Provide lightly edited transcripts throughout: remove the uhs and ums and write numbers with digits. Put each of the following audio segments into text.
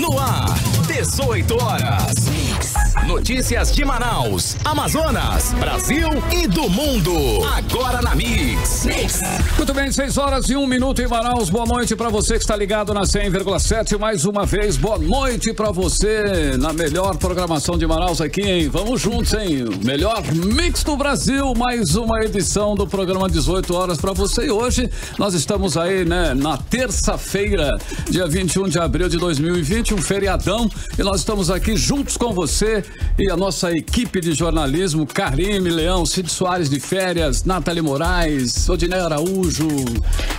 No ar, 18 horas. Notícias de Manaus, Amazonas, Brasil e do mundo. Agora na Mix. Muito bem, 6 horas e 1 minuto em Manaus. Boa noite para você que está ligado na 100,7. Mais uma vez, boa noite para você na melhor programação de Manaus aqui, hein? Vamos juntos, hein? O melhor mix do Brasil. Mais uma edição do programa 18 horas para você. E hoje nós estamos aí, né, na terça-feira, dia 21 de abril de 2020, um feriadão. E nós estamos aqui juntos com você e a nossa equipe de jornalismo, Karime Leão, Cid Soares de férias, Nathalie Moraes, Odinei Araújo,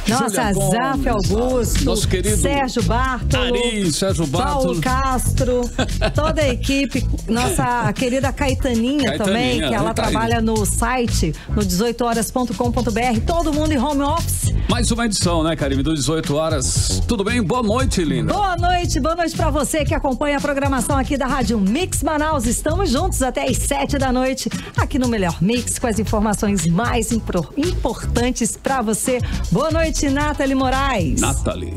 nossa, Zaf Augusto, nosso querido Sérgio Bartolo, Sérgio Bartolo, Paulo Castro, toda a equipe, nossa querida Caetaninha também, que ela trabalha no site, no 18horas.com.br, todo mundo em home office. Mais uma edição, né, Karime, do 18 horas. Tudo bem? Boa noite, linda. Boa noite pra você que acompanha a programação aqui da Rádio Mix Manaus. Estamos juntos até às 7 da noite, aqui no Melhor Mix, com as informações mais importantes pra você. Boa noite, Nathalie Moraes. Nathalie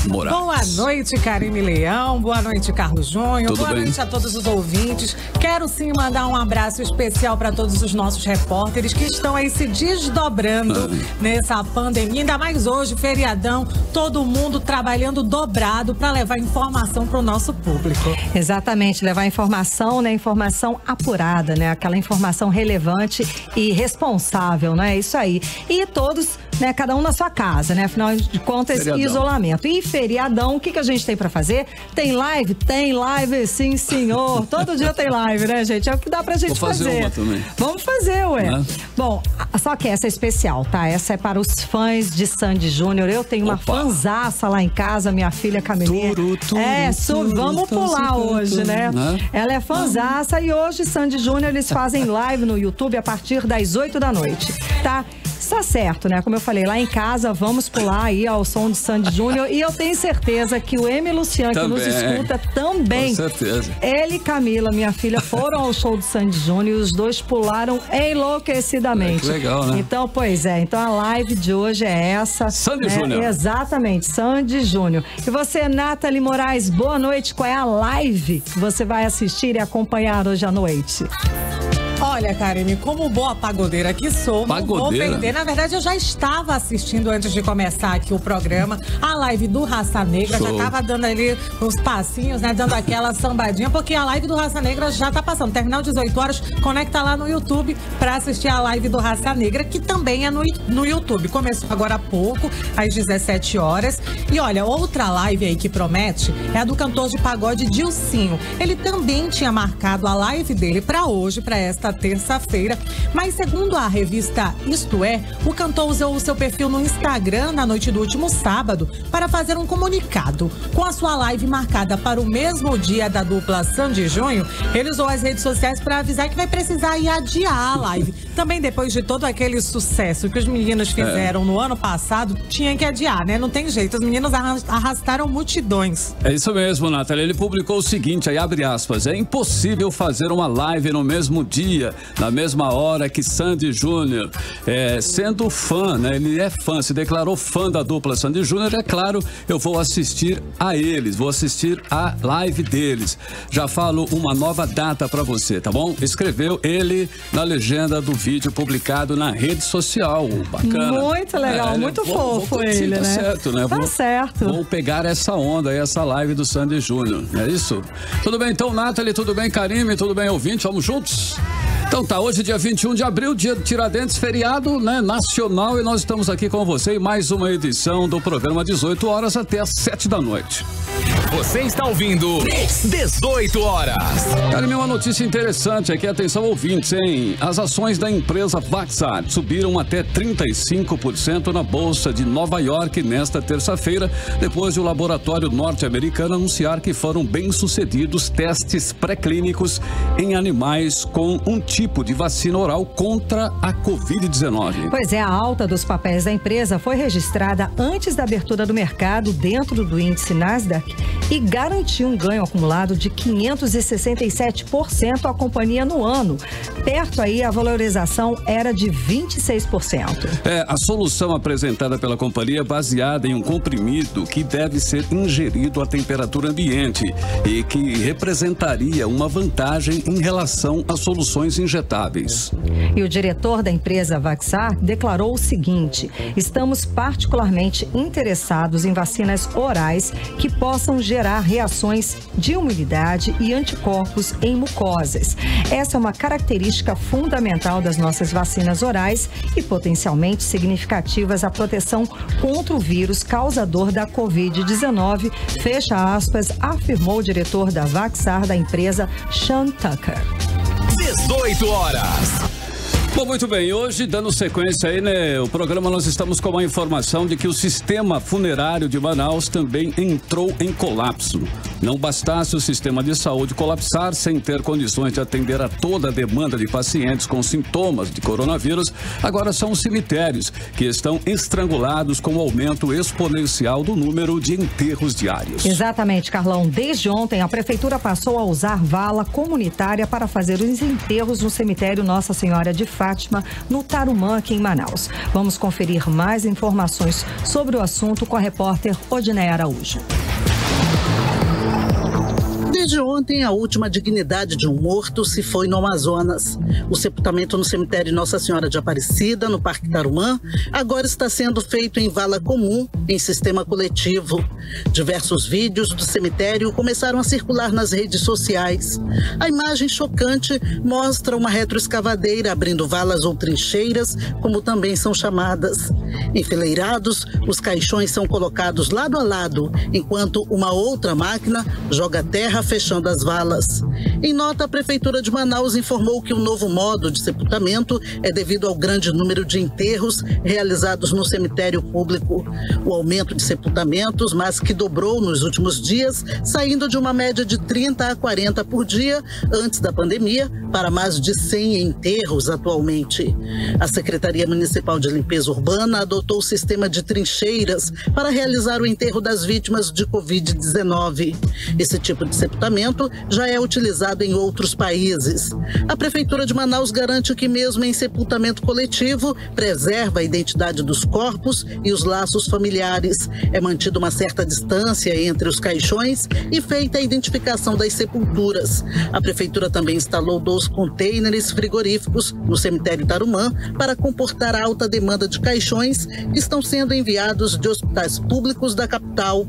Moraes. Boa noite, Karime Leão. Boa noite, Carlos Júnior. Boa noite a todos os ouvintes. Quero sim mandar um abraço especial para todos os nossos repórteres que estão aí se desdobrando nessa pandemia. Ainda mais hoje, feriadão, todo mundo trabalhando dobrado para levar informação para o nosso público. Exatamente, levar informação, né? Informação apurada, né? Aquela informação relevante e responsável, né? Isso aí. E todos, né? Cada um na sua casa, né? Afinal de contas, feriadão. Isolamento. E feriadão, o que a gente tem pra fazer? Tem live? Tem live, sim, senhor. Todo dia tem live, né, gente? É o que dá pra gente fazer. Vou fazer uma também. Vamos fazer, ué. Bom, só que essa é especial, tá? Essa é para os fãs de Sandy Júnior. Eu tenho uma fanzaça lá em casa, minha filha Camilinha. Vamos pular hoje, né? Ela é fanzaça e hoje, Sandy Júnior, eles fazem live no YouTube a partir das 8 da noite, tá? Está certo, né? Como eu falei, lá em casa, vamos pular aí ao som de Sandy Júnior. E eu tenho certeza que o Emi Luciano, que nos escuta também. Com certeza. Ele e Camila, minha filha, foram ao show de Sandy Júnior e os dois pularam enlouquecidamente. Que legal, né? Então, pois é. Então, a live de hoje é essa. Sandy Júnior. Exatamente, Sandy Júnior. E você, Nathalie Moraes, boa noite. Qual é a live que você vai assistir e acompanhar hoje à noite? Olha, Karime, como boa pagodeira que sou, não vou perder. Na verdade, eu já estava assistindo antes de começar aqui o programa, a live do Raça Negra. Show. Já estava dando ali uns passinhos, né? Dando aquela sambadinha, porque a live do Raça Negra já tá passando. Terminal 18 horas, conecta lá no YouTube para assistir a live do Raça Negra, que também é no YouTube. Começou agora há pouco, às 17 horas. E olha, outra live aí que promete é a do cantor de pagode Dilcinho. Ele também tinha marcado a live dele para hoje, para esta terça-feira, mas segundo a revista Isto É, o cantor usou o seu perfil no Instagram na noite do último sábado para fazer um comunicado. Com a sua live marcada para o mesmo dia da dupla Sandy Júnior, ele usou as redes sociais para avisar que vai precisar ir adiar a live. Também depois de todo aquele sucesso que os meninos fizeram no ano passado, tinha que adiar, né? Não tem jeito, os meninos arrastaram multidões. É isso mesmo, Nathalie. Ele publicou o seguinte, aí abre aspas, é impossível fazer uma live no mesmo dia, na mesma hora que Sandy Júnior, sendo fã, né? Ele é fã, se declarou fã da dupla Sandy Júnior, é claro, eu vou assistir a eles, vou assistir a live deles. Já falo uma nova data pra você, tá bom? Escreveu ele na legenda do vídeo publicado na rede social. Bacana. Muito legal, muito fofo ele, tá, né? Certo, né? Tá certo. Vou pegar essa onda aí, essa live do Sandy Júnior, é isso? Tudo bem então, Nathalie? Tudo bem, Karime? Tudo bem, ouvinte? Vamos juntos? Então tá, hoje dia 21 de abril, dia do Tiradentes, feriado, né, nacional, e nós estamos aqui com você em mais uma edição do programa 18 horas até às 7 da noite. Você está ouvindo 18 horas. Cara, uma notícia interessante aqui, atenção ouvintes, hein? As ações da empresa Vaxart subiram até 35% na Bolsa de Nova York nesta terça-feira, depois de o laboratório norte-americano anunciar que foram bem-sucedidos testes pré-clínicos em animais com um tipo de vacina oral contra a Covid-19. Pois é, a alta dos papéis da empresa foi registrada antes da abertura do mercado dentro do índice Nasdaq e garantiu um ganho acumulado de 567% à companhia no ano. Perto aí, a valorização era de 26%. A solução apresentada pela companhia é baseada em um comprimido que deve ser ingerido à temperatura ambiente e que representaria uma vantagem em relação às soluções injetáveis. E o diretor da empresa Vaxart declarou o seguinte: estamos particularmente interessados em vacinas orais que possam gerar reações de imunidade e anticorpos em mucosas. Essa é uma característica fundamental das nossas vacinas orais e potencialmente significativas à proteção contra o vírus causador da Covid-19, fecha aspas, afirmou o diretor da Vaxart da empresa, Sean Tucker. 18 horas. Bom, muito bem, hoje, dando sequência aí, né, o programa, nós estamos com uma informação de que o sistema funerário de Manaus também entrou em colapso. Não bastasse o sistema de saúde colapsar sem ter condições de atender a toda a demanda de pacientes com sintomas de coronavírus, agora são os cemitérios que estão estrangulados com o aumento exponencial do número de enterros diários. Exatamente, Carlão. Desde ontem, a prefeitura passou a usar vala comunitária para fazer os enterros no cemitério Nossa Senhora de Fátima, no Tarumã, aqui em Manaus. Vamos conferir mais informações sobre o assunto com a repórter Odineia Araújo. Desde ontem, a última dignidade de um morto se foi no Amazonas. O sepultamento no cemitério Nossa Senhora de Aparecida, no Parque Tarumã, agora está sendo feito em vala comum, em sistema coletivo. Diversos vídeos do cemitério começaram a circular nas redes sociais. A imagem chocante mostra uma retroescavadeira abrindo valas ou trincheiras, como também são chamadas. Enfileirados, os caixões são colocados lado a lado, enquanto uma outra máquina joga terra fechando as valas. Em nota, a Prefeitura de Manaus informou que o novo modo de sepultamento é devido ao grande número de enterros realizados no cemitério público. O aumento de sepultamentos, mas que dobrou nos últimos dias, saindo de uma média de 30 a 40 por dia antes da pandemia, para mais de 100 enterros atualmente. A Secretaria Municipal de Limpeza Urbana adotou o sistema de trincheiras para realizar o enterro das vítimas de Covid-19. Esse tipo de sepultamento já é utilizado em outros países. A Prefeitura de Manaus garante que, mesmo em sepultamento coletivo, preserva a identidade dos corpos e os laços familiares. É mantida uma certa distância entre os caixões e feita a identificação das sepulturas. A Prefeitura também instalou 2 contêineres frigoríficos no cemitério Tarumã para comportar a alta demanda de caixões que estão sendo enviados de hospitais públicos da capital.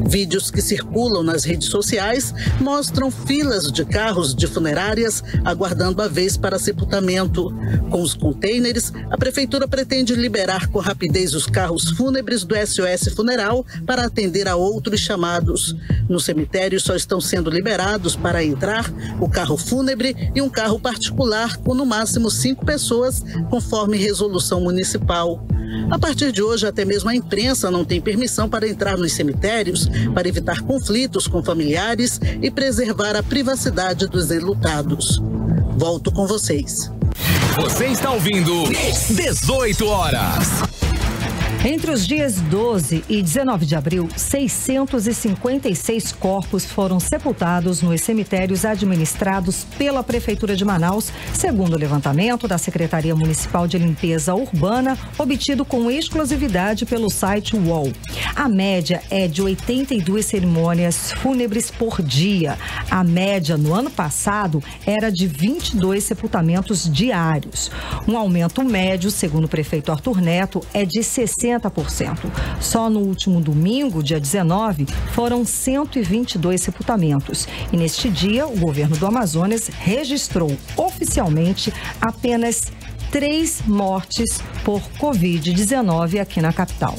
Vídeos que circulam nas redes sociais mostram filas de carros de funerárias aguardando a vez para sepultamento. Com os contêineres, a Prefeitura pretende liberar com rapidez os carros fúnebres do SOS Funeral para atender a outros chamados. No cemitério só estão sendo liberados para entrar o carro fúnebre e um carro particular com no máximo 5 pessoas, conforme resolução municipal. A partir de hoje, até mesmo a imprensa não tem permissão para entrar nos cemitérios para evitar conflitos com familiares e preservar a privacidade dos enlutados. Volto com vocês. Você está ouvindo 18 horas. Entre os dias 12 e 19 de abril, 656 corpos foram sepultados nos cemitérios administrados pela Prefeitura de Manaus, segundo o levantamento da Secretaria Municipal de Limpeza Urbana, obtido com exclusividade pelo site UOL. A média é de 82 cerimônias fúnebres por dia. A média no ano passado era de 22 sepultamentos diários. Um aumento médio, segundo o prefeito Arthur Neto, é de 60%. Só no último domingo, dia 19, foram 122 sepultamentos. E neste dia, o governo do Amazonas registrou oficialmente apenas 3 mortes por Covid-19 aqui na capital.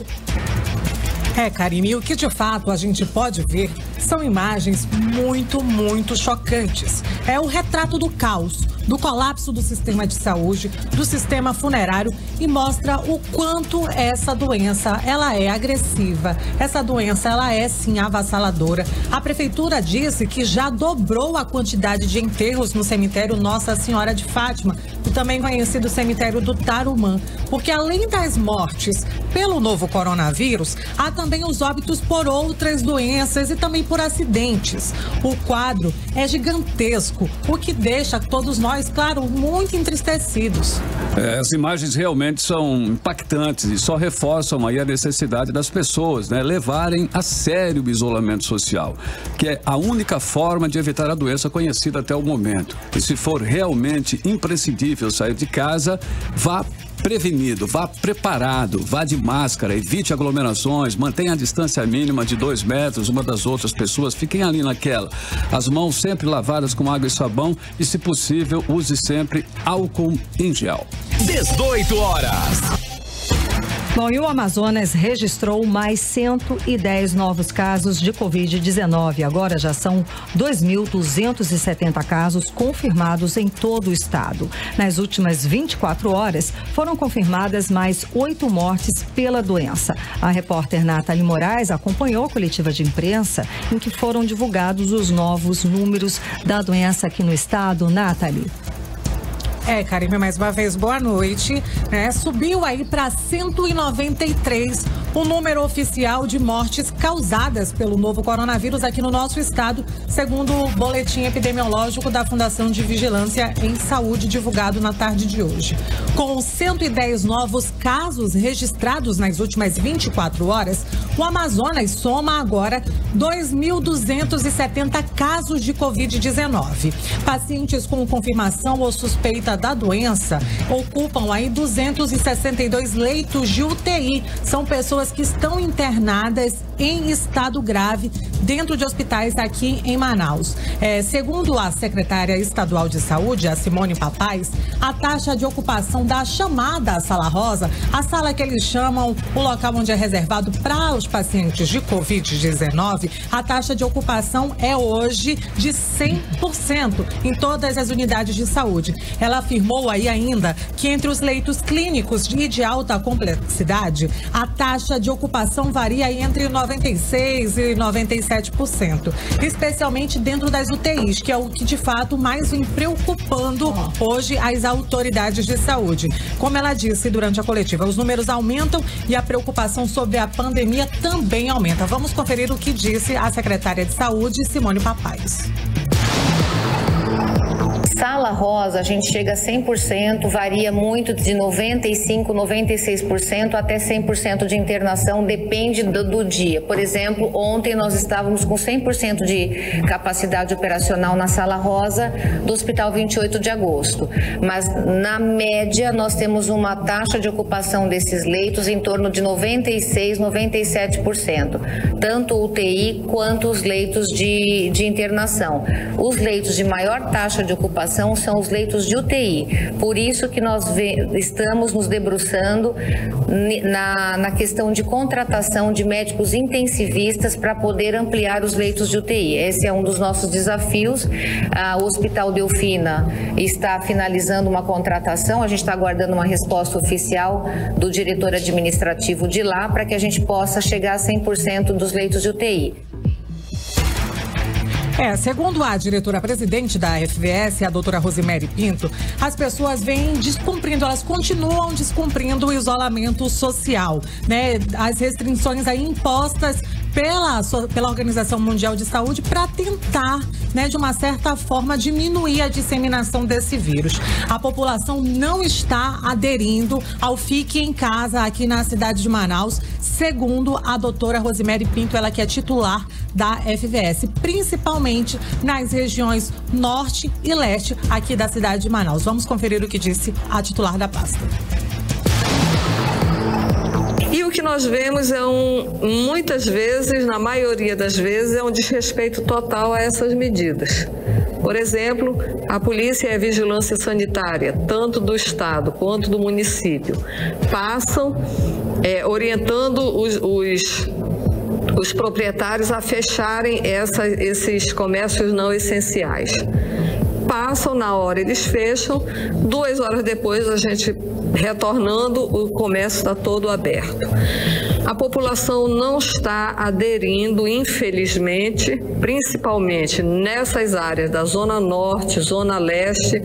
Karine, e o que de fato a gente pode ver são imagens muito chocantes. É o retrato do caos. do colapso do sistema de saúde, do sistema funerário e mostra o quanto essa doença, ela é agressiva. Essa doença, ela é sim avassaladora. A prefeitura disse que já dobrou a quantidade de enterros no cemitério Nossa Senhora de Fátima, e também conhecido cemitério do Tarumã, porque além das mortes pelo novo coronavírus, há também os óbitos por outras doenças e também por acidentes. O quadro é gigantesco, o que deixa todos nós, claro, muito entristecidos. As imagens realmente são impactantes e só reforçam aí a necessidade das pessoas, né, levarem a sério o isolamento social, que é a única forma de evitar a doença conhecida até o momento. E se for realmente imprescindível sair de casa, vá prevenido, vá preparado, vá de máscara, evite aglomerações, mantenha a distância mínima de 2 metros uma das outras pessoas, fiquem ali naquela. As mãos sempre lavadas com água e sabão e, se possível, use sempre álcool em gel. 18 horas. Bom, e o Amazonas registrou mais 110 novos casos de Covid-19. Agora já são 2.270 casos confirmados em todo o estado. Nas últimas 24 horas, foram confirmadas mais 8 mortes pela doença. A repórter Nathalie Moraes acompanhou a coletiva de imprensa em que foram divulgados os novos números da doença aqui no estado. Nathalie. Karine, mais uma vez, boa noite. Subiu aí para 193 o número oficial de mortes causadas pelo novo coronavírus aqui no nosso estado, segundo o boletim epidemiológico da Fundação de Vigilância em Saúde, divulgado na tarde de hoje. Com 110 novos casos registrados nas últimas 24 horas, o Amazonas soma agora 2.270 casos de Covid-19. Pacientes com confirmação ou suspeita da doença ocupam aí 262 leitos de UTI. São pessoas que estão internadas em estado grave dentro de hospitais aqui em Manaus. Segundo a secretária estadual de saúde, a Simone Papais, a taxa de ocupação da chamada Sala Rosa, a sala que eles chamam o local onde é reservado para os pacientes de Covid-19, a taxa de ocupação é hoje de 100% em todas as unidades de saúde. Ela afirmou aí ainda que entre os leitos clínicos e de alta complexidade, a taxa de ocupação varia entre 96% e 97%, especialmente dentro das UTIs, que é o que de fato mais vem preocupando hoje as autoridades de saúde. Como ela disse durante a coletiva, os números aumentam e a preocupação sobre a pandemia também aumenta. Vamos conferir o que disse a secretária de Saúde, Simone Papais. Sala Rosa, a gente chega a 100%, varia muito de 95%, 96% até 100% de internação, depende do dia. Por exemplo, ontem nós estávamos com 100% de capacidade operacional na Sala Rosa do Hospital 28 de Agosto. Mas, na média, nós temos uma taxa de ocupação desses leitos em torno de 96%, 97%. Tanto UTI quanto os leitos de internação. Os leitos de maior taxa de ocupação são os leitos de UTI. Por isso que nós estamos nos debruçando na questão de contratação de médicos intensivistas para poder ampliar os leitos de UTI. Esse é um dos nossos desafios. O Hospital Delfina está finalizando uma contratação, a gente está aguardando uma resposta oficial do diretor administrativo de lá para que a gente possa chegar a 100% dos leitos de UTI. Segundo a diretora-presidente da FVS, a doutora Rosemary Pinto, as pessoas vêm descumprindo, elas continuam descumprindo o isolamento social, né? As restrições aí impostas pela Organização Mundial de Saúde para tentar, né, de uma certa forma, diminuir a disseminação desse vírus. A população não está aderindo ao fique em casa aqui na cidade de Manaus, segundo a doutora Rosemary Pinto, ela que é titular da FVS, principalmente nas regiões norte e leste aqui da cidade de Manaus. Vamos conferir o que disse a titular da pasta. E o que nós vemos muitas vezes, na maioria das vezes, é um desrespeito total a essas medidas. Por exemplo, a polícia e a vigilância sanitária, tanto do estado quanto do município, passam orientando os proprietários a fecharem esses comércios não essenciais. passam, na hora eles fecham, 2 horas depois a gente retornando, o comércio está todo aberto. A população não está aderindo, infelizmente, principalmente nessas áreas da Zona Norte, Zona Leste,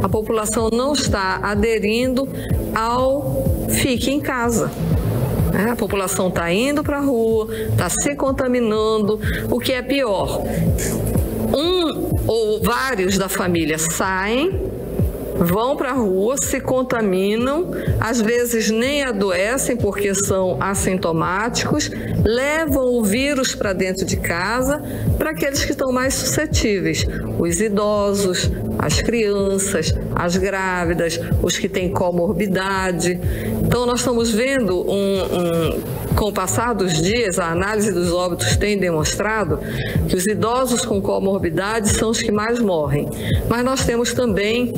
a população não está aderindo ao fique em casa. A população está indo para a rua, está se contaminando, o que é pior. Um ou vários da família saem, vão para a rua, se contaminam, às vezes nem adoecem porque são assintomáticos, levam o vírus para dentro de casa para aqueles que estão mais suscetíveis, os idosos, as crianças, as grávidas, os que têm comorbidade. Então nós estamos vendo com o passar dos dias, a análise dos óbitos tem demonstrado que os idosos com comorbidade são os que mais morrem. Mas nós temos também,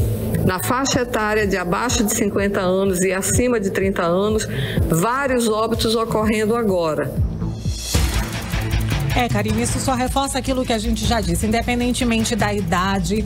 na faixa etária de abaixo de 50 anos e acima de 30 anos, vários óbitos ocorrendo agora. Karine, isso só reforça aquilo que a gente já disse, independentemente da idade,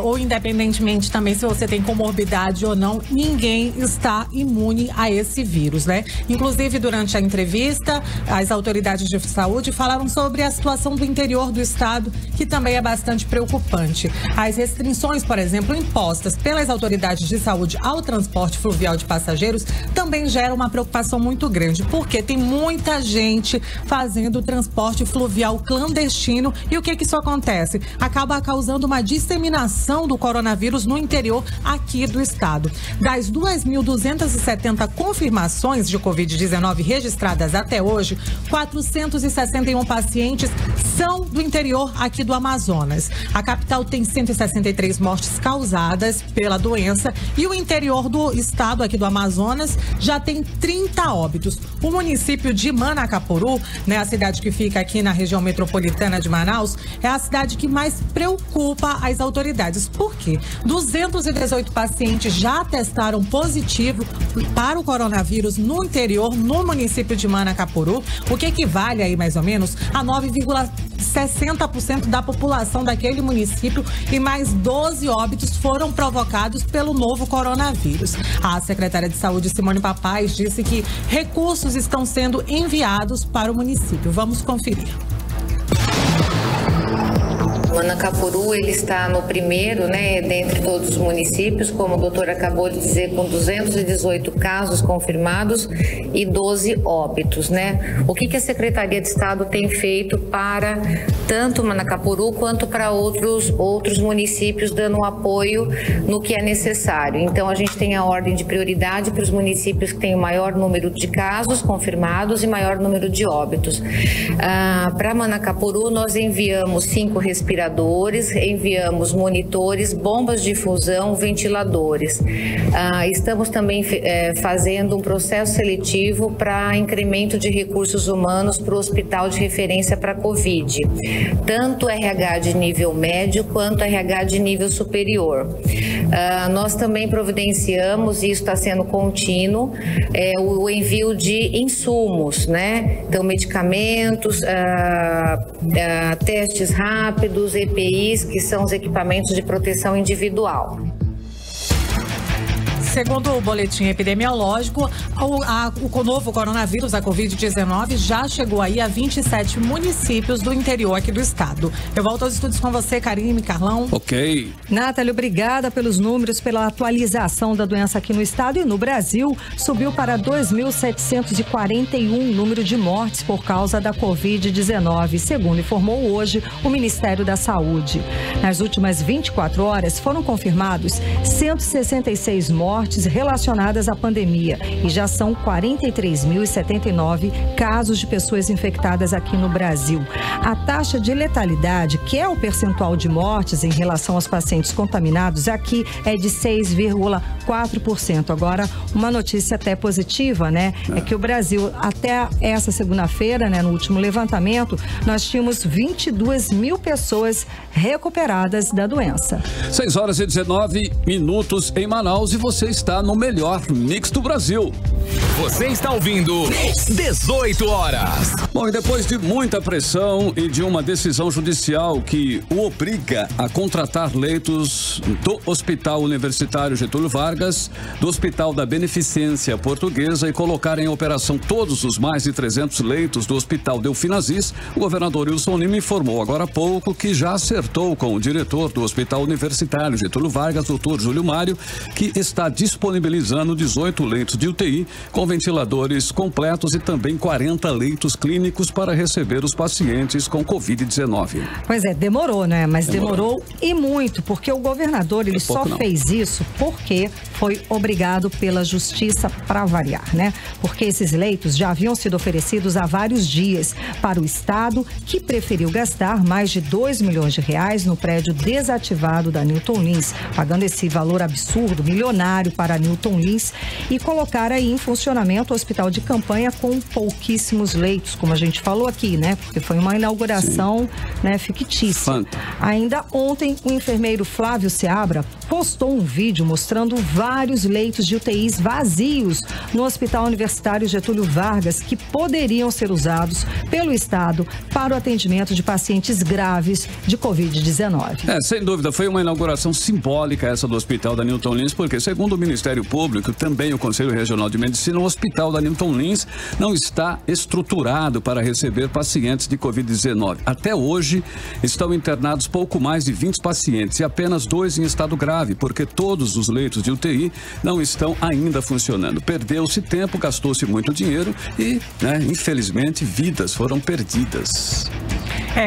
ou independentemente também se você tem comorbidade ou não, ninguém está imune a esse vírus, né? Inclusive, durante a entrevista, as autoridades de saúde falaram sobre a situação do interior do estado, que também é bastante preocupante. As restrições, por exemplo, impostas pelas autoridades de saúde ao transporte fluvial de passageiros também geram uma preocupação muito grande, porque tem muita gente fazendo transporte fluvial clandestino. E o que isso acontece? Acaba causando uma disseminação do coronavírus no interior aqui do estado. Das 2.270 confirmações de Covid-19 registradas até hoje, 461 pacientes são do interior aqui do Amazonas. A capital tem 163 mortes causadas pela doença e o interior do estado aqui do Amazonas já tem 30 óbitos. O município de Manacapuru, né, a cidade que fica aqui na região metropolitana de Manaus, é a cidade que mais preocupa as autoridades. Por quê? 218 pacientes já testaram positivo para o coronavírus no interior, no município de Manacapuru, o que equivale aí mais ou menos a 9,60% da população daquele município, e mais 12 óbitos foram provocados pelo novo coronavírus. A secretária de Saúde, Simone Papaz, disse que recursos estão sendo enviados para o município. Vamos conferir. Manacapuru, ele está no primeiro, né, dentre todos os municípios, como o doutor acabou de dizer, com 218 casos confirmados e 12 óbitos, né? O que a Secretaria de Estado tem feito para tanto Manacapuru quanto para outros municípios, dando um apoio no que é necessário? Então, a gente tem a ordem de prioridade para os municípios que têm o maior número de casos confirmados e maior número de óbitos. Para Manacapuru, nós enviamos 5 respiradores, enviamos monitores, bombas de infusão, ventiladores. Estamos também fazendo um processo seletivo para incremento de recursos humanos para o hospital de referência para Covid, tanto RH de nível médio quanto RH de nível superior. Nós também providenciamos, e isso está sendo contínuo, o envio de insumos, né? Então, medicamentos, testes rápidos, EPIs, que são os equipamentos de proteção individual. Segundo o boletim epidemiológico, o novo coronavírus, a Covid-19, já chegou aí a 27 municípios do interior aqui do estado. Eu volto aos estúdios com você, Karine, Carlão. Ok. Nathalie, obrigada pelos números, pela atualização da doença aqui no estado e no Brasil. Subiu para 2.741 número de mortes por causa da Covid-19, segundo informou hoje o Ministério da Saúde. Nas últimas 24 horas, foram confirmados 166 mortes relacionadas à pandemia e já são 43.079 casos de pessoas infectadas aqui no Brasil. A taxa de letalidade, que é o percentual de mortes em relação aos pacientes contaminados, aqui é de 6,4%. Agora, uma notícia até positiva, né? É que o Brasil, até essa segunda-feira, né, no último levantamento, nós tínhamos 22 mil pessoas recuperadas da doença. 6 horas e 19 minutos em Manaus e você está no melhor mix do Brasil. Você está ouvindo 18 horas. Bom, e depois de muita pressão e de uma decisão judicial que o obriga a contratar leitos do Hospital Universitário Getúlio Vargas, do Hospital da Beneficência Portuguesa e colocar em operação todos os mais de 300 leitos do Hospital Delfim Aziz, o governador Wilson Lima informou agora há pouco que já acertou com o diretor do Hospital Universitário Getúlio Vargas, Dr. Júlio Mário, que está disponibilizando 18 leitos de UTI com ventiladores completos e também 40 leitos clínicos para receber os pacientes com Covid-19. Pois é, demorou, né? Mas demorou e muito, porque o governador, ele só fez isso porque foi obrigado pela justiça para variar, né? Porque esses leitos já haviam sido oferecidos há vários dias para o Estado, que preferiu gastar mais de R$2 milhões no prédio desativado da Newton Lins, pagando esse valor absurdo, milionário para a Newton Lins, e colocar aí em funcionamento o hospital de campanha com pouquíssimos leitos, como a gente falou aqui, né? Porque foi uma inauguração, né, fictícia. Ainda ontem, o enfermeiro Flávio Seabra postou um vídeo mostrando vários leitos de UTIs vazios no Hospital Universitário Getúlio Vargas, que poderiam ser usados pelo Estado para o atendimento de pacientes graves de Covid-19. Sem dúvida, foi uma inauguração simbólica essa do Hospital da Newton Lins, porque segundo o Ministério Público, também o Conselho Regional de Medicina, o Hospital da Newton Lins não está estruturado para receber pacientes de Covid-19. Até hoje, estão internados pouco mais de 20 pacientes e apenas 2 em estado grave, porque todos os leitos de UTI não estão ainda funcionando. Perdeu-se tempo, gastou-se muito dinheiro e, infelizmente, vidas foram perdidas.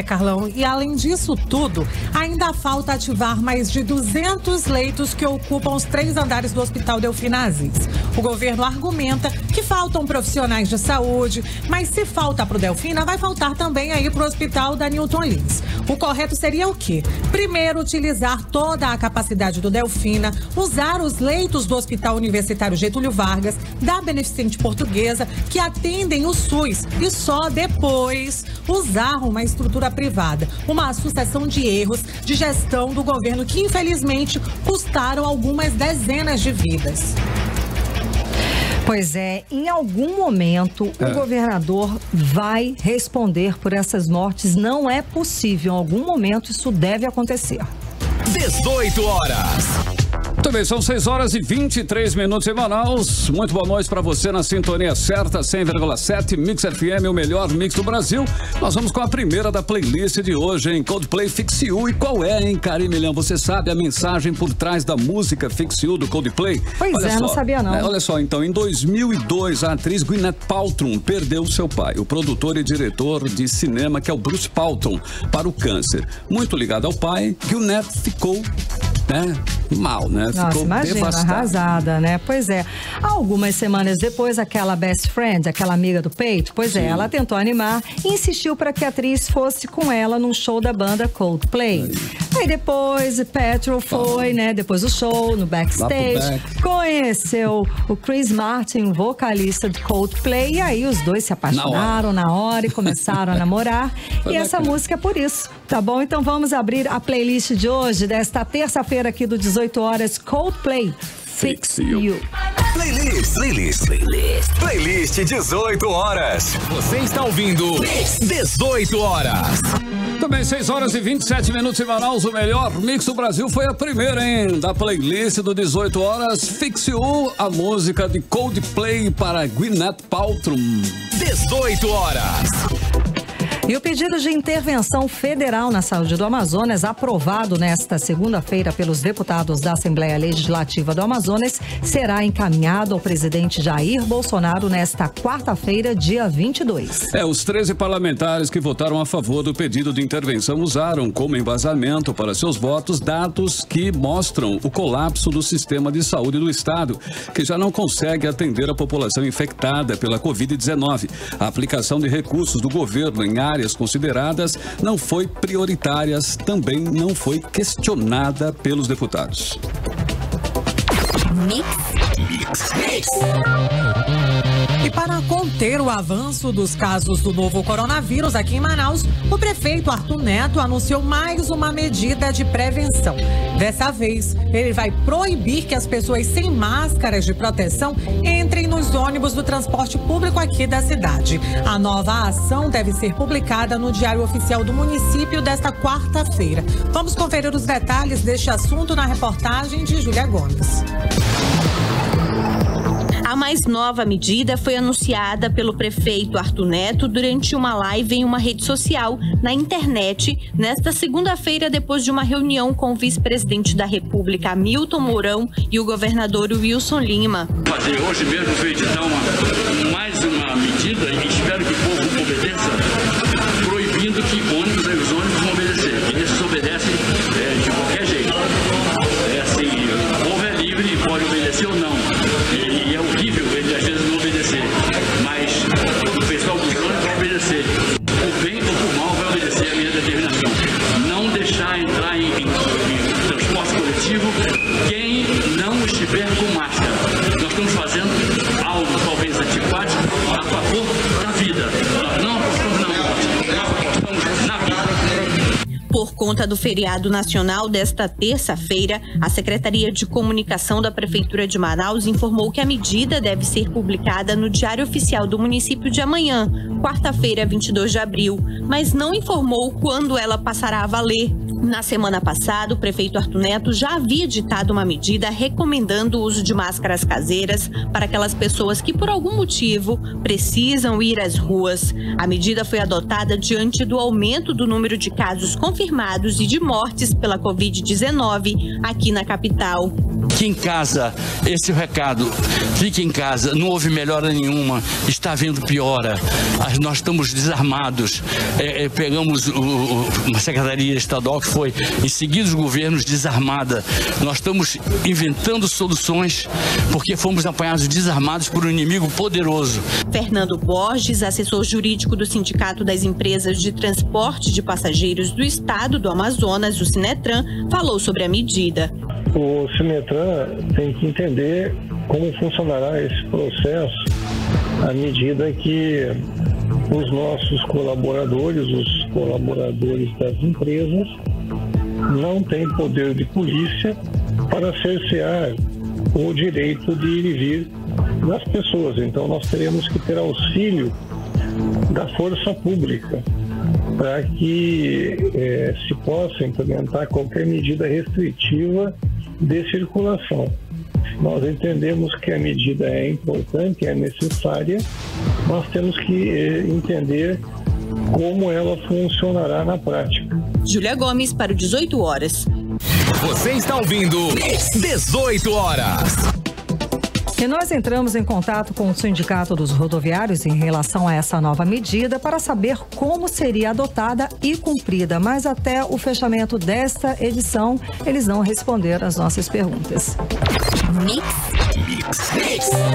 Carlão, e além disso tudo, ainda falta ativar mais de 200 leitos que ocupam os 3 andares do Hospital Delfim Aziz. O governo argumenta que faltam profissionais de saúde, mas se falta para o Delfina, vai faltar também aí para o Hospital da Newton Lins. O correto seria o quê? Primeiro, utilizar toda a capacidade do Delfina, usar os leitos do Hospital Universitário Getúlio Vargas, da Beneficente Portuguesa, que atendem o SUS, e só depois usar uma estrutura privada. Uma sucessão de erros de gestão do governo que, infelizmente, custaram algumas dezenas de vidas. Pois é, em algum momento o governador vai responder por essas mortes. Não é possível, em algum momento isso deve acontecer. 18 horas. Também são 6 horas e 23 minutos em Manaus. Muito boa noite para você na sintonia certa, 100,7 Mix FM, o melhor mix do Brasil. Nós vamos com a primeira da playlist de hoje, hein? Coldplay Fix You. E qual é, hein, Karine Milhão? Você sabe a mensagem por trás da música Fix You do Coldplay? Pois não sabia não. Olha só, então, em 2002, a atriz Gwyneth Paltrow perdeu seu pai, o produtor e diretor de cinema, que é o Bruce Paltrow, para o câncer. Muito ligado ao pai, Gwyneth ficou mal, né? Nossa, ficou devastada, arrasada, né? Pois é. Algumas semanas depois, aquela best friend, aquela amiga do peito, ela tentou animar e insistiu para que a atriz fosse com ela num show da banda Coldplay. Aí depois, Paltrow foi, depois do show, no backstage, conheceu o Chris Martin, vocalista do Coldplay, e aí os dois se apaixonaram na hora e começaram a namorar. E essa música é por isso, tá bom? Então vamos abrir a playlist de hoje, desta terça-feira aqui do 18 horas, Coldplay Fix You. Playlist 18 horas. Você está ouvindo 18 horas. Também 6 horas e 27 minutos em Manaus. O melhor mix do Brasil foi a primeira, hein? Da playlist do 18 horas, Fix You, a música de Coldplay para Gwyneth Paltrow. 18 horas. E o pedido de intervenção federal na saúde do Amazonas, aprovado nesta segunda-feira pelos deputados da Assembleia Legislativa do Amazonas, será encaminhado ao presidente Jair Bolsonaro nesta quarta-feira, dia 22. Os 13 parlamentares que votaram a favor do pedido de intervenção usaram como embasamento para seus votos dados que mostram o colapso do sistema de saúde do Estado, que já não consegue atender a população infectada pela Covid-19. A aplicação de recursos do governo em áreas consideradas não foi prioritária, também não foi questionada pelos deputados. Mix. E para conter o avanço dos casos do novo coronavírus aqui em Manaus, o prefeito Arthur Neto anunciou mais uma medida de prevenção. Dessa vez, ele vai proibir que as pessoas sem máscaras de proteção entrem no nos ônibus do transporte público aqui da cidade. A nova ação deve ser publicada no Diário Oficial do município desta quarta-feira. Vamos conferir os detalhes deste assunto na reportagem de Júlia Gomes. A mais nova medida foi anunciada pelo prefeito Arthur Neto durante uma live em uma rede social na internet nesta segunda-feira, depois de uma reunião com o vice-presidente da República, Hamilton Mourão, e o governador Wilson Lima. Hoje mesmo veio editar mais uma medida e espero que o povo obedeça, proibindo que os ônibus vão obedecer. Eles desobedecem de qualquer jeito. É assim, o povo é livre e pode obedecer ou não. E é horrível ele às vezes não obedecer, mas o pessoal dos ônibus vai obedecer. Por bem ou por mal vai obedecer a minha determinação. Não deixar entrar em transporte coletivo quem não estiver com máscara. Nós estamos fazendo algo talvez antipático a favor da vida. Nós não apostamos na morte, nós apostamos na vida. Por conta do feriado nacional desta terça-feira, a Secretaria de Comunicação da Prefeitura de Manaus informou que a medida deve ser publicada no Diário Oficial do município de amanhã, quarta-feira, 22 de abril, mas não informou quando ela passará a valer. Na semana passada, o prefeito Arthur Neto já havia editado uma medida recomendando o uso de máscaras caseiras para aquelas pessoas que, por algum motivo, precisam ir às ruas. A medida foi adotada diante do aumento do número de casos confirmados e de mortes pela Covid-19 aqui na capital. Fique em casa, esse é o recado. Fique em casa, não houve melhora nenhuma, está havendo piora. Nós estamos desarmados. Pegamos uma secretaria estadual que foi em seguida os governos desarmada. Nós estamos inventando soluções porque fomos apanhados desarmados por um inimigo poderoso. Fernando Borges, assessor jurídico do Sindicato das Empresas de Transporte de Passageiros do Estado do Amazonas, o Sinetran, falou sobre a medida. O Sinetran tem que entender como funcionará esse processo à medida que os nossos colaboradores, os colaboradores das empresas, não têm poder de polícia para cercear o direito de ir e vir das pessoas. Então nós teremos que ter auxílio da força pública para que se possa implementar qualquer medida restritiva de circulação. Nós entendemos que a medida é importante, é necessária, nós temos que entender como ela funcionará na prática. Júlia Gomes para o 18 horas. Você está ouvindo 18 horas. E nós entramos em contato com o Sindicato dos Rodoviários em relação a essa nova medida para saber como seria adotada e cumprida. Mas até o fechamento desta edição, eles não responderam às nossas perguntas.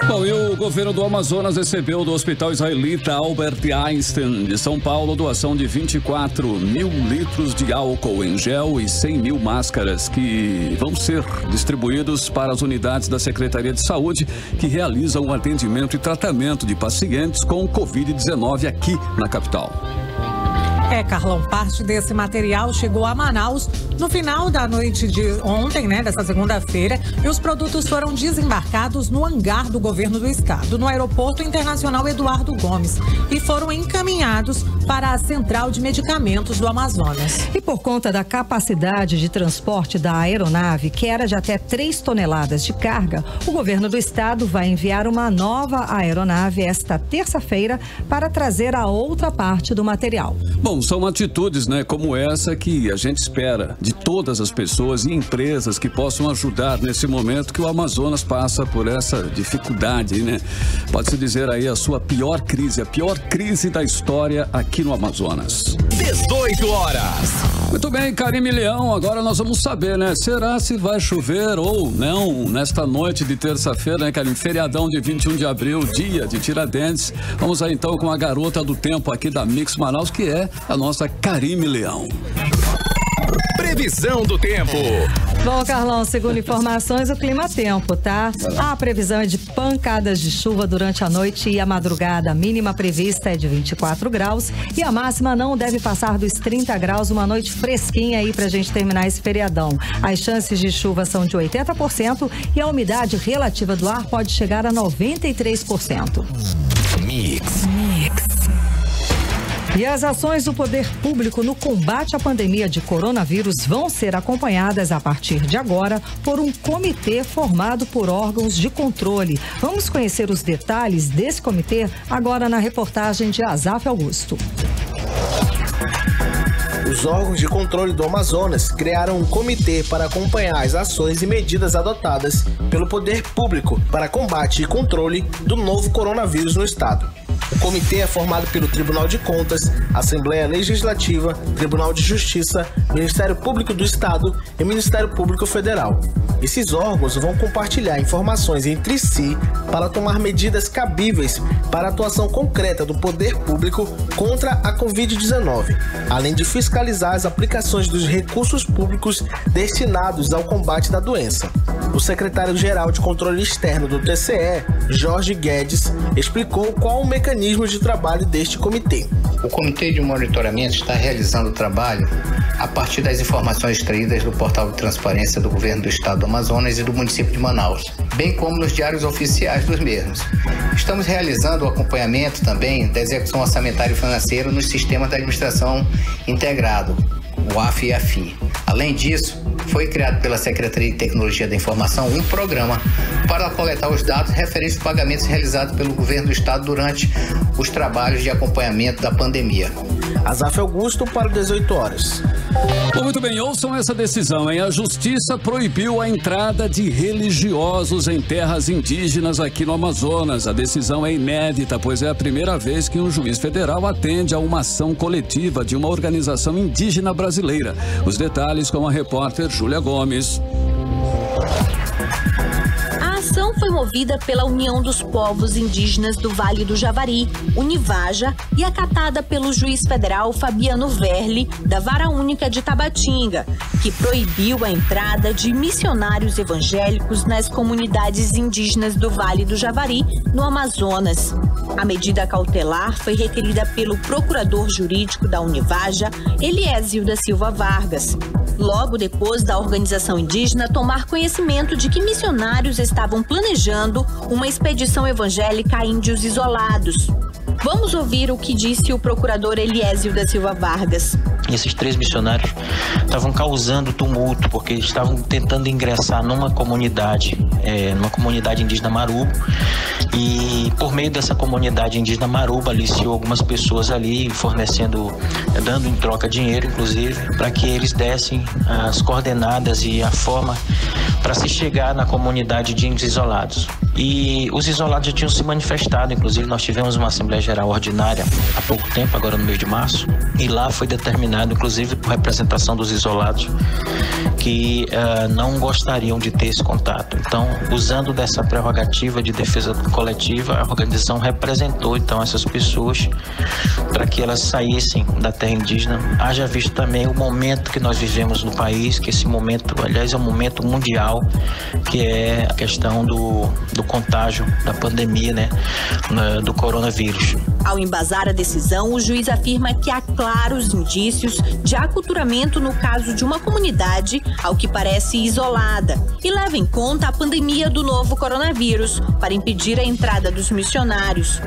Bom, e o governo do Amazonas recebeu do Hospital Israelita Albert Einstein de São Paulo doação de 24 mil litros de álcool em gel e 100 mil máscaras que vão ser distribuídos para as unidades da Secretaria de Saúde que realizam o atendimento e tratamento de pacientes com Covid-19 aqui na capital. Carlão, parte desse material chegou a Manaus no final da noite de ontem, dessa segunda-feira, e os produtos foram desembarcados no hangar do governo do estado, no Aeroporto Internacional Eduardo Gomes, e foram encaminhados para a Central de Medicamentos do Amazonas. E por conta da capacidade de transporte da aeronave, que era de até 3 toneladas de carga, o governo do estado vai enviar uma nova aeronave esta terça-feira para trazer a outra parte do material. Bom, são atitudes, como essa que a gente espera de todas as pessoas e empresas que possam ajudar nesse momento que o Amazonas passa por essa dificuldade, Pode-se dizer aí a sua pior crise, a pior crise da história aqui no Amazonas. 18 horas. Muito bem, Karime Leão, agora nós vamos saber, Será se vai chover ou não nesta noite de terça-feira, Karime? Feriadão de 21 de abril, dia de Tiradentes. Vamos aí então com a garota do tempo aqui da Mix Manaus, que é a nossa Karime Leão. Previsão do tempo. Bom, Carlão, segundo informações, o clima-tempo, tá? A previsão é de pancadas de chuva durante a noite e a madrugada. A mínima prevista é de 24 graus e a máxima não deve passar dos 30 graus. Uma noite fresquinha aí pra gente terminar esse feriadão. As chances de chuva são de 80% e a umidade relativa do ar pode chegar a 93%. Mix. E as ações do poder público no combate à pandemia de coronavírus vão ser acompanhadas a partir de agora por um comitê formado por órgãos de controle. Vamos conhecer os detalhes desse comitê agora na reportagem de Azaf Augusto. Os órgãos de controle do Amazonas criaram um comitê para acompanhar as ações e medidas adotadas pelo poder público para combate e controle do novo coronavírus no estado. O comitê é formado pelo Tribunal de Contas, Assembleia Legislativa, Tribunal de Justiça, Ministério Público do Estado e Ministério Público Federal. Esses órgãos vão compartilhar informações entre si para tomar medidas cabíveis para a atuação concreta do poder público contra a Covid-19, além de fiscalizar as aplicações dos recursos públicos destinados ao combate da doença. O secretário-geral de Controle Externo do TCE, Jorge Guedes, explicou qual o mecanismo de trabalho deste comitê. O Comitê de Monitoramento está realizando o trabalho a partir das informações extraídas do Portal de Transparência do Governo do Estado do Amazonas e do município de Manaus, bem como nos diários oficiais dos mesmos. Estamos realizando o acompanhamento também da execução orçamentária e financeira nos sistemas da administração integrado, o AF e AFI. Além disso, foi criado pela Secretaria de Tecnologia da Informação um programa para coletar os dados referentes aos pagamentos realizados pelo Governo do Estado durante os trabalhos de acompanhamento da pandemia. Azaf Augusto para 18 horas. Bom, muito bem, ouçam essa decisão, hein? A Justiça proibiu a entrada de religiosos em terras indígenas aqui no Amazonas. A decisão é inédita, pois é a primeira vez que um juiz federal atende a uma ação coletiva de uma organização indígena brasileira. Os detalhes com a repórter Júlia Gomes. A ação foi movida pela União dos Povos Indígenas do Vale do Javari, Univaja, e acatada pelo juiz federal Fabiano Verli, da Vara Única de Tabatinga, que proibiu a entrada de missionários evangélicos nas comunidades indígenas do Vale do Javari, no Amazonas. A medida cautelar foi requerida pelo procurador jurídico da Univaja, Eliésio da Silva Vargas, logo depois da organização indígena tomar conhecimento de que missionários estavam planejando uma expedição evangélica a índios isolados. Vamos ouvir o que disse o procurador Eliésio da Silva Vargas. Esses 3 missionários estavam causando tumulto, porque eles estavam tentando ingressar numa comunidade indígena Marubo, e por meio dessa comunidade indígena Marubo aliciou algumas pessoas ali, dando em troca dinheiro, inclusive, para que eles dessem as coordenadas e a forma para se chegar na comunidade de índios isolados. E os isolados já tinham se manifestado, inclusive nós tivemos uma Assembleia Geral Ordinária há pouco tempo, agora no mês de março, e lá foi determinado, inclusive por representação dos isolados, que não gostariam de ter esse contato. Então, usando dessa prerrogativa de defesa coletiva, a organização representou então essas pessoas para que elas saíssem da terra indígena. Haja visto também o momento que nós vivemos no país, que esse momento, aliás, é um momento mundial, que é a questão do contágio da pandemia, do coronavírus. Ao embasar a decisão, o juiz afirma que há claros indícios de aculturamento no caso de uma comunidade, ao que parece isolada, e leva em conta a pandemia do novo coronavírus para impedir a entrada dos missionários.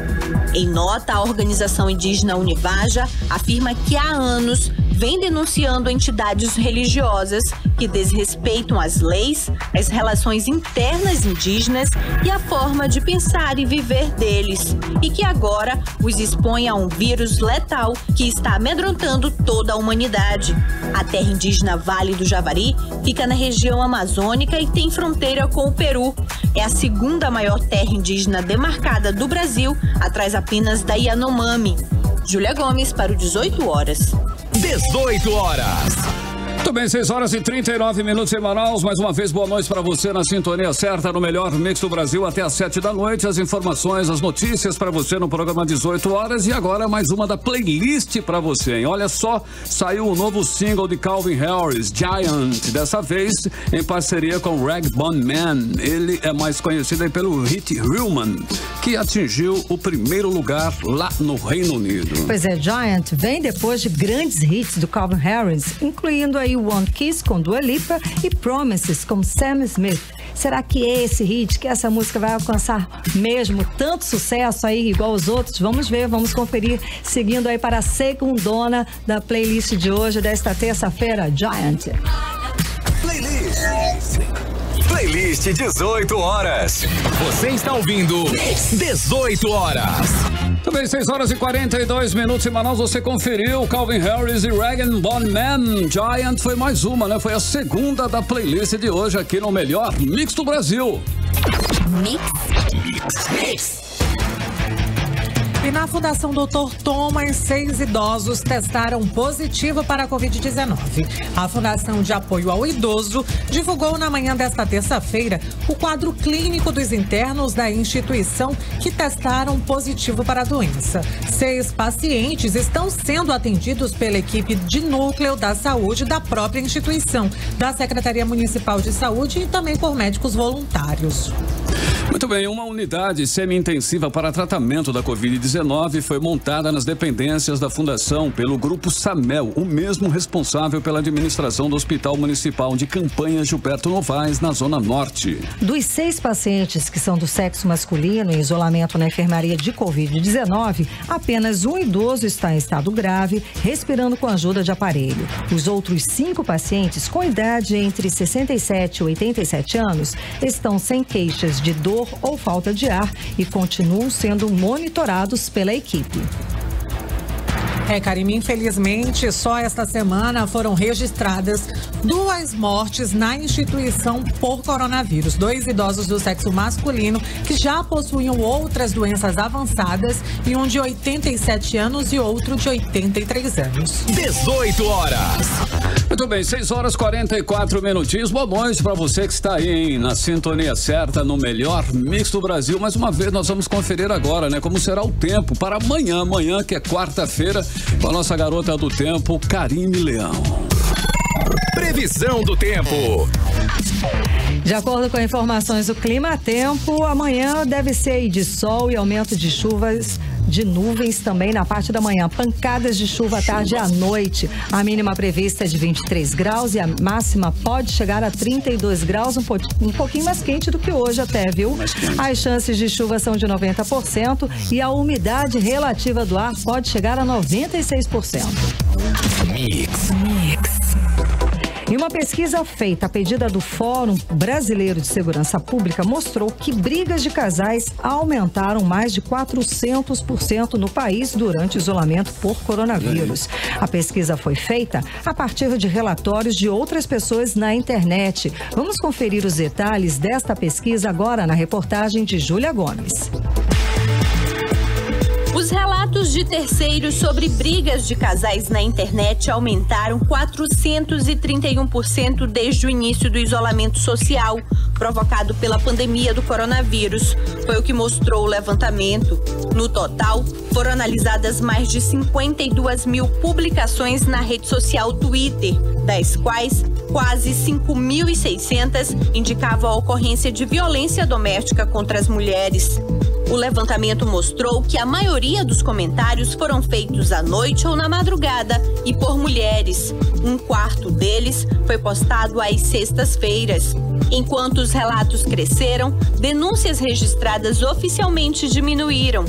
Em nota, a organização indígena Univaja afirma que há anos vem denunciando entidades religiosas que desrespeitam as leis, as relações internas indígenas e a forma de pensar e viver deles, e que agora os expõe a um vírus letal que está amedrontando toda a humanidade. A terra indígena Vale do Javari fica na região amazônica e tem fronteira com o Peru. É a segunda maior terra indígena demarcada do Brasil, atrás apenas da Yanomami. Júlia Gomes para o 18 horas. 18 horas. Muito bem, 6h39 em Manaus. Mais uma vez, boa noite para você na sintonia certa, no melhor mix do Brasil, até às 7 da noite. As informações, as notícias para você no programa 18 horas. E agora mais uma da playlist para você, hein? Olha só, saiu o novo single de Calvin Harris, Giant. Dessa vez em parceria com Rag Bone Man. Ele é mais conhecido aí pelo hit Human, que atingiu o primeiro lugar lá no Reino Unido. Pois é, Giant vem depois de grandes hits do Calvin Harris, incluindo aí One Kiss com Dua Lipa e Promises com Sam Smith. Será que é esse hit, que essa música vai alcançar mesmo tanto sucesso aí igual os outros? Vamos ver, vamos conferir, seguindo aí para a segundona da playlist de hoje, desta terça-feira, Giant. Playlist 18 horas. Você está ouvindo 18 horas. Também 6h42 em Manaus. Você conferiu Calvin Harris e Rag Bone Man. Giant foi mais uma, né? Foi a segunda da playlist de hoje aqui no melhor mix do Brasil. Mix. E na Fundação Dr. Thomas, 6 idosos testaram positivo para a Covid-19. A Fundação de Apoio ao Idoso divulgou na manhã desta terça-feira o quadro clínico dos internos da instituição que testaram positivo para a doença. 6 pacientes estão sendo atendidos pela equipe de núcleo da saúde da própria instituição, da Secretaria Municipal de Saúde e também por médicos voluntários. Muito bem, uma unidade semi-intensiva para tratamento da Covid-19 foi montada nas dependências da Fundação pelo Grupo Samel, o mesmo responsável pela administração do Hospital Municipal de Campanha Gilberto Novaes, na Zona Norte. Dos 6 pacientes que são do sexo masculino em isolamento na enfermaria de Covid-19, apenas um idoso está em estado grave, respirando com ajuda de aparelho. Os outros 5 pacientes com idade entre 67 e 87 anos estão sem queixas de dor ou falta de ar e continuam sendo monitorados pela equipe. Karime, infelizmente, só esta semana foram registradas 2 mortes na instituição por coronavírus. 2 idosos do sexo masculino que já possuíam outras doenças avançadas, e um de 87 anos e outro de 83 anos. 18 horas. Muito bem, 6h44. Boa noite para você que está aí, hein, na sintonia certa, no melhor mix do Brasil. Mais uma vez, nós vamos conferir agora, né, como será o tempo para amanhã, que é quarta-feira, com a nossa garota do tempo, Karime Leão. Previsão do tempo. De acordo com informações do Clima Tempo, amanhã deve ser de sol e aumento de chuvas, de nuvens também na parte da manhã. Pancadas de chuva à tarde e à noite. A mínima prevista é de 23 graus e a máxima pode chegar a 32 graus, um pouquinho mais quente do que hoje até, viu? As chances de chuva são de 90% e a umidade relativa do ar pode chegar a 96%. Mix. E uma pesquisa feita a pedido do Fórum Brasileiro de Segurança Pública mostrou que brigas de casais aumentaram mais de 400% no país durante o isolamento por coronavírus. A pesquisa foi feita a partir de relatórios de outras pessoas na internet. Vamos conferir os detalhes desta pesquisa agora na reportagem de Júlia Gomes. Os relatos de terceiros sobre brigas de casais na internet aumentaram 431% desde o início do isolamento social, provocado pela pandemia do coronavírus. Foi o que mostrou o levantamento. No total, foram analisadas mais de 52 mil publicações na rede social Twitter, das quais quase 5.600 indicavam a ocorrência de violência doméstica contra as mulheres. O levantamento mostrou que a maioria dos comentários foram feitos à noite ou na madrugada e por mulheres. 1/4 deles foi postado às sextas-feiras. Enquanto os relatos cresceram, denúncias registradas oficialmente diminuíram.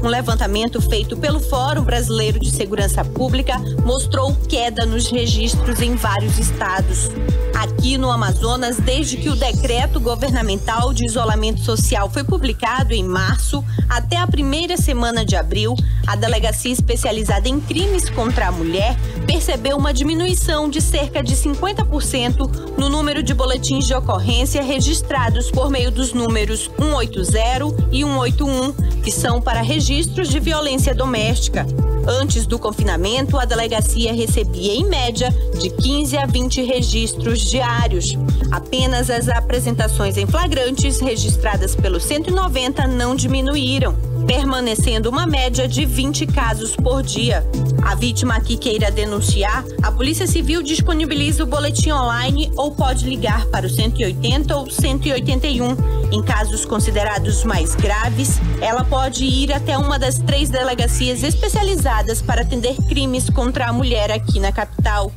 Um levantamento feito pelo Fórum Brasileiro de Segurança Pública mostrou queda nos registros em vários estados. Aqui no Amazonas, desde que o decreto governamental de isolamento social foi publicado em março, até a primeira semana de abril, a Delegacia Especializada em Crimes contra a Mulher percebeu uma diminuição de cerca de 50% no número de boletins de ocorrência registrados por meio dos números 180 e 181, que são para registros de violência doméstica. Antes do confinamento, a delegacia recebia, em média, de 15 a 20 registros diários. Apenas as apresentações em flagrantes registradas pelo 190 não diminuíram, permanecendo uma média de 20 casos por dia. A vítima que queira denunciar, a Polícia Civil disponibiliza o boletim online ou pode ligar para o 180 ou 181. Em casos considerados mais graves, ela pode ir até uma das 3 delegacias especializadas para atender crimes contra a mulher aqui na capital.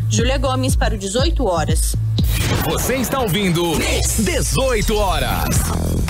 Júlia Gomes para o 18 horas. Você está ouvindo 18 horas.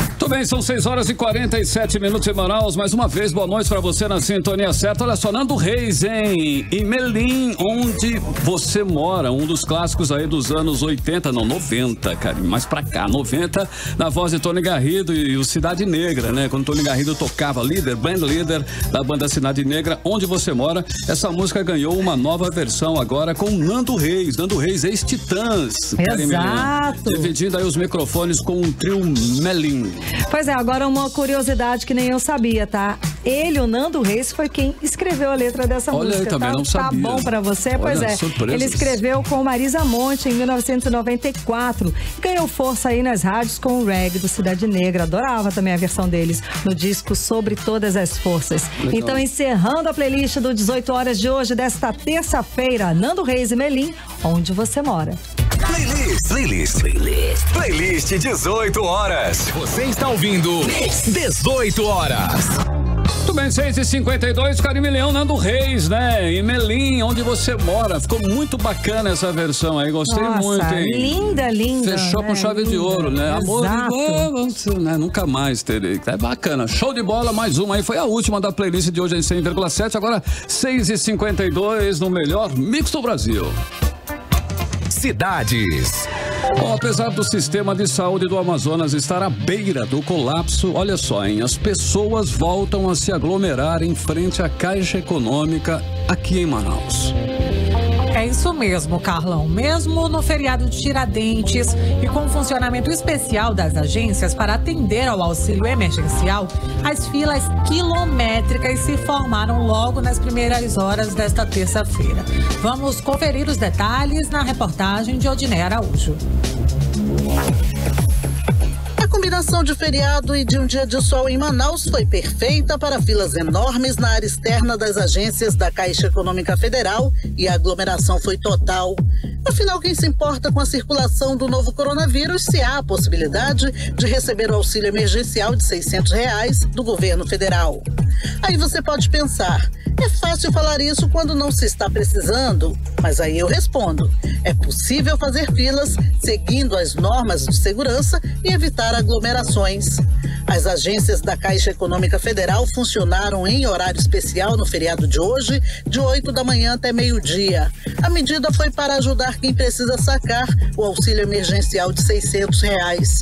Muito bem, são 6 horas e 47 minutos em Manaus. Mais uma vez, boa noite pra você na sintonia certa. Olha só, Nando Reis, hein? Em Melim, onde você mora. Um dos clássicos aí dos anos 80, não, 90, cara. Mais pra cá, 90, na voz de Tony Garrido e o Cidade Negra, né? Quando Tony Garrido tocava band líder da banda Cidade Negra, Onde Você Mora. Essa música ganhou uma nova versão agora com Nando Reis. Nando Reis, ex-Titãs. Exato. Dividindo aí os microfones com um trio Melim. Pois é, agora uma curiosidade que nem eu sabia, tá? Ele, o Nando Reis, foi quem escreveu a letra dessa música. Olha, eu também não sabia. Tá bom pra você? Pois é. Surpresas. Ele escreveu com Marisa Monte em 1994. Ganhou força aí nas rádios com o reggae do Cidade Negra. Adorava também a versão deles no disco Sobre Todas as Forças. Legal. Então, encerrando a playlist do 18 horas de hoje, desta terça-feira, Nando Reis e Melim, Onde Você Mora. Playlist 18 horas. Você está ouvindo 18 horas. Muito bem, 6h52, Carim Leão, Nando Reis, né? E Melim, Onde Você Mora. Ficou muito bacana essa versão aí, gostei muito, hein? Linda, linda. Fechou com chave de ouro, né? Exato. Amor igual, né? Nunca mais terei. É bacana. Show de bola, mais uma aí. Foi a última da playlist de hoje em 100,7. Agora, 6h52 no melhor mix do Brasil. Cidades. Bom, apesar do sistema de saúde do Amazonas estar à beira do colapso, olha só, hein? As pessoas voltam a se aglomerar em frente à Caixa Econômica aqui em Manaus. É isso mesmo, Carlão. Mesmo no feriado de Tiradentes e com o funcionamento especial das agências para atender ao auxílio emergencial, as filas quilométricas se formaram logo nas primeiras horas desta terça-feira. Vamos conferir os detalhes na reportagem de Odiné Araújo. A combinação de feriado e de um dia de sol em Manaus foi perfeita para filas enormes na área externa das agências da Caixa Econômica Federal e a aglomeração foi total. Afinal, quem se importa com a circulação do novo coronavírus se há a possibilidade de receber o auxílio emergencial de R$600 do governo federal? Aí você pode pensar, é fácil falar isso quando não se está precisando, mas aí eu respondo, é possível fazer filas seguindo as normas de segurança e evitar aglomerações. As agências da Caixa Econômica Federal funcionaram em horário especial no feriado de hoje, de 8 da manhã até meio-dia. A medida foi para ajudar quem precisa sacar o auxílio emergencial de R$600.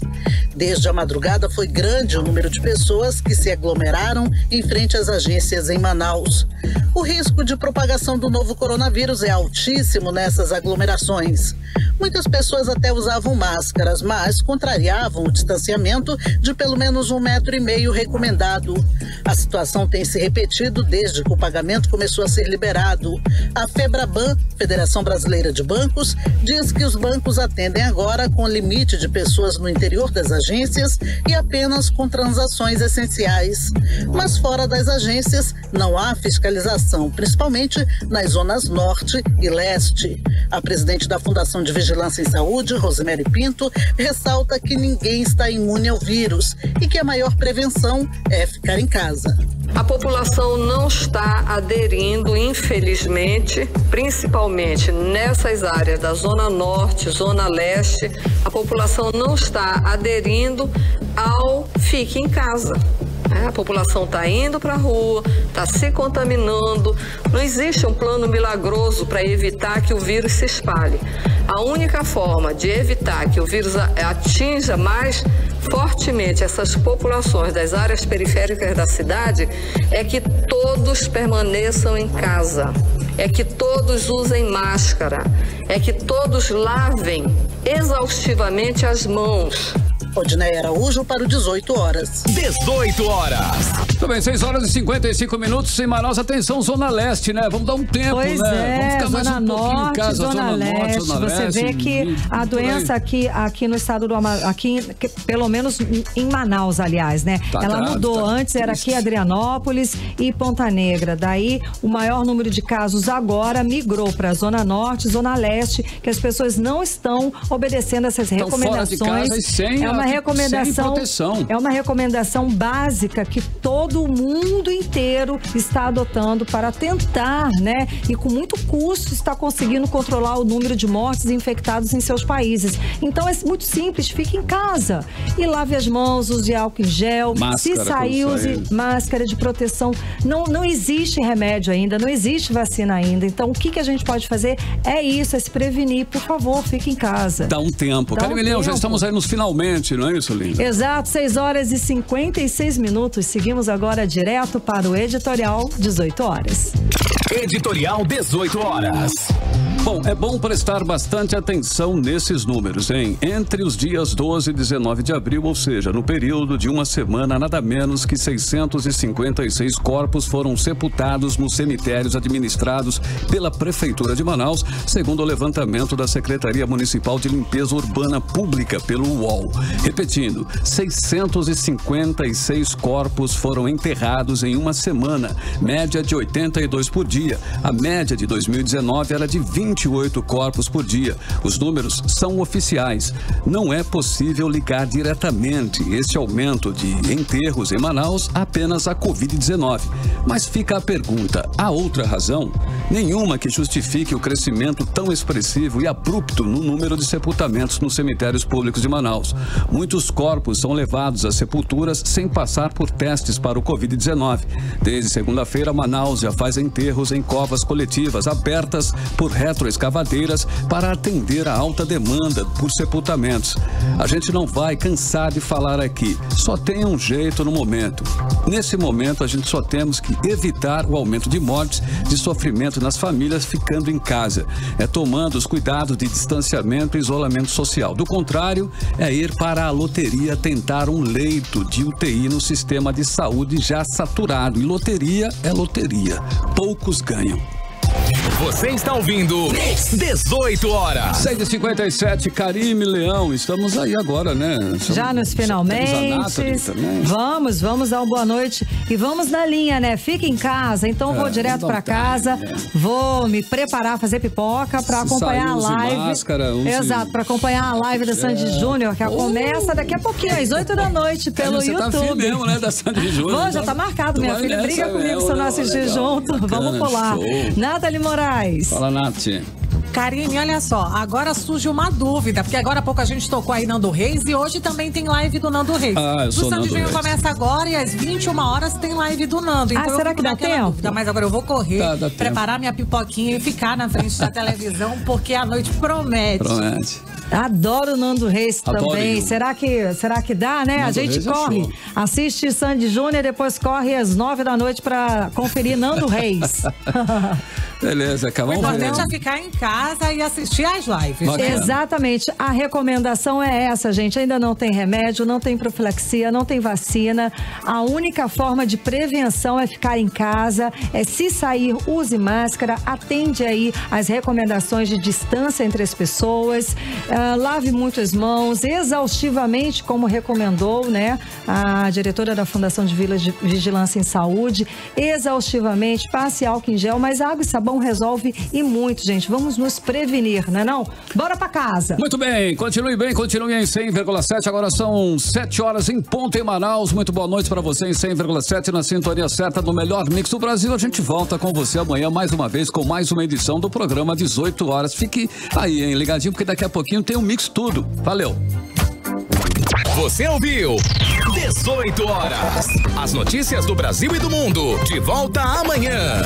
Desde a madrugada foi grande o número de pessoas que se aglomeraram em frente às agências em Manaus. O risco de propagação do novo coronavírus é altíssimo nessas aglomerações. Muitas pessoas até usavam máscaras, mas contrariavam o distanciamento de pelo menos 1,5 metro recomendado. A situação tem se repetido desde que o pagamento começou a ser liberado. A FEBRABAN, Federação Brasileira de Bancos, diz que os bancos atendem agora com limite de pessoas no interior das agências e apenas com transações essenciais. Mas fora das agências não há fiscalização, principalmente nas zonas norte e leste. A presidente da Fundação de Vigilância em Saúde, Rosemary Pinto, ressalta que ninguém está imune ao vírus e que a maior prevenção é ficar em casa. A população não está aderindo, infelizmente, principalmente nessas áreas da Zona Norte, Zona Leste, a população não está aderindo ao fique em casa. A população está indo para a rua, está se contaminando. Não existe um plano milagroso para evitar que o vírus se espalhe. A única forma de evitar que o vírus atinja mais fortemente essas populações das áreas periféricas da cidade é que todos permaneçam em casa, é que todos usem máscara, é que todos lavem exaustivamente as mãos. Odneia Araújo para o 18 horas. 18 horas. Tudo bem, 6 horas e 55 minutos em Manaus. Atenção, Zona Leste, né? Vamos dar um tempo, pois né? Vamos ficar mais Zona um pouquinho Norte, em casa. Zona Leste. Zona Você Leste, vê que a doença aqui no estado do Amazonas, pelo menos em Manaus, aliás, né? Ela mudou. Antes era aqui Adrianópolis e Ponta Negra. Daí o maior número de casos agora migrou para Zona Norte, Zona Leste, que as pessoas não estão obedecendo essas recomendações. Fora de casa e sem proteção. É uma recomendação básica que todo mundo inteiro está adotando para tentar, né? E com muito custo está conseguindo controlar o número de mortes e infectados em seus países. Então é muito simples, fique em casa e lave as mãos, use álcool em gel. Máscara, se sair, use máscara de proteção. Não existe remédio ainda, não existe vacina ainda. Então o que a gente pode fazer é isso, é se prevenir. Por favor, fique em casa. Dá um tempo. Carimilhão, já estamos aí nos finalmente, não é isso, Linda? Exato, 6 horas e 56 minutos. Seguimos agora direto para o editorial 18 horas. Editorial 18 horas. Bom, é bom prestar bastante atenção nesses números, hein? Entre os dias 12 e 19 de abril, ou seja, no período de uma semana, nada menos que 656 corpos foram sepultados nos cemitérios administrados pela Prefeitura de Manaus, segundo o levantamento da Secretaria Municipal de Limpeza Urbana Pública, pelo UOL. Repetindo, 656 corpos foram enterrados em uma semana, média de 82 por dia. A média de 2019 era de 28 corpos por dia. Os números são oficiais. Não é possível ligar diretamente esse aumento de enterros em Manaus apenas à Covid-19. Mas fica a pergunta, há outra razão? Nenhuma que justifique o crescimento tão expressivo e abrupto no número de sepultamentos nos cemitérios públicos de Manaus. Muitos corpos são levados às sepulturas sem passar por testes para o Covid-19. Desde segunda-feira, Manaus já faz enterros em covas coletivas abertas por retroescavadeiras para atender a alta demanda por sepultamentos. A gente não vai cansar de falar aqui, só tem um jeito no momento. Nesse momento, a gente só temos que evitar o aumento de mortes, de sofrimento nas famílias ficando em casa. É tomando os cuidados de distanciamento e isolamento social. Do contrário, é ir para a loteria tentar um leito de UTI no sistema de saúde já saturado. E loteria é loteria. Poucos ganham. Você está ouvindo 18 horas. 6h57, Karime Leão. Estamos aí agora, né? Já nos finalmente. Vamos dar uma boa noite. E vamos na linha, né? Fica em casa. Então vou direto para casa. Vou me preparar, fazer pipoca para acompanhar a live. Máscara, exato, para acompanhar a live da Sandy Júnior, que começa daqui a pouquinho, às 8 da noite, pelo YouTube. Tá mesmo, né? Da Sandy Júnior. Já tá marcado. Minha filha briga comigo se eu não assistir junto. Vamos pular. Nathalie Moraes. Fala, Nath. Karine, olha só, agora surge uma dúvida, porque agora há pouco a gente tocou aí Nando Reis e hoje também tem live do Nando Reis. Eu sou o Sandy Júnior começa agora e às 21 horas tem live do Nando. Então será que dá tempo? Dúvida, mas agora eu vou correr, preparar minha pipoquinha e ficar na frente da televisão, porque a noite promete. Adoro o Nando Reis também. Será que dá, né? Nando a gente Reis corre, assiste Sandy Júnior, depois corre às 9 da noite pra conferir Nando Reis. Beleza, o importante é ficar em casa e assistir às lives. Exatamente. A recomendação é essa, gente. Ainda não tem remédio, não tem profilaxia, não tem vacina. A única forma de prevenção é ficar em casa, é se sair, use máscara, atende aí as recomendações de distância entre as pessoas, lave muito as mãos, exaustivamente, como recomendou, né, a diretora da Fundação de Vigilância em Saúde, exaustivamente, passe álcool em gel, mas água e sabão resolve e muito, gente. Vamos nos prevenir, não é não? Bora pra casa. Muito bem, continue em 100,7. Agora são 7 horas em ponto em Manaus. Muito boa noite pra você em 100,7 na sintonia certa do melhor mix do Brasil. A gente volta com você amanhã mais uma vez com mais uma edição do programa 18 horas. Fique aí, hein, ligadinho, porque daqui a pouquinho tem um mix tudo. Valeu. Você ouviu 18 horas. As notícias do Brasil e do mundo. De volta amanhã.